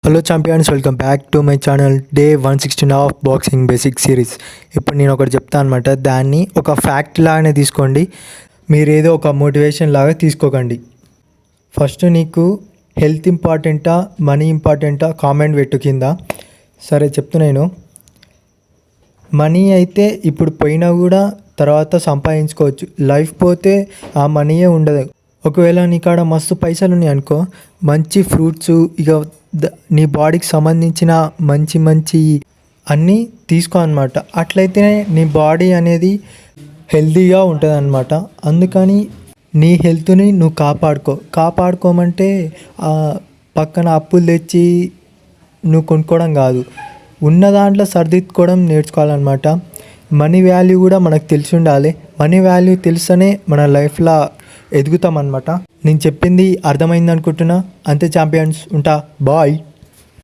Hello champions, welcome back to my channel. Day 116 of boxing basic series. ఇప్పుడు నేను ఒకటి చెప్తాను అనమాట. దాన్ని ఒక ఫ్యాక్ట్ లాగానే తీసుకోండి, మీరేదో ఒక మోటివేషన్ లాగా తీసుకోకండి. ఫస్ట్ నీకు హెల్త్ ఇంపార్టెంటా మనీ ఇంపార్టెంటా కామెంట్ పెట్టు కింద. సరే చెప్తున్నాను. మనీ అయితే ఇప్పుడు పోయినా కూడా తర్వాత సంపాదించుకోవచ్చు. లైఫ్ పోతే ఆ మనీయే ఉండదు. ఒకవేళ నీ కాడ మస్తు పైసలు ఉన్నాయి అనుకో, మంచి ఫ్రూట్స్, ఇక నీ బాడీకి సంబంధించిన మంచి మంచి అన్నీ తీసుకో అనమాట. అట్లయితేనే నీ బాడీ అనేది హెల్తీగా ఉంటుంది అనమాట. అందుకని నీ హెల్త్ని నువ్వు కాపాడుకోమంటే పక్కన అప్పులు తెచ్చి నువ్వు కొనుక్కోవడం కాదు, ఉన్న దాంట్లో సర్దిద్దుకోవడం నేర్చుకోవాలన్నమాట. మనీ వాల్యూ కూడా మనకు తెలిసి ఉండాలి. మనీ వాల్యూ తెలుస్తేనే మన లైఫ్లో ఎదుగుతాం అన్నమాట. నేను చెప్పింది అర్థమైంది అనుకుంటున్నా. అంతే ఛాంపియన్స్, ఉంటా, బాయ్.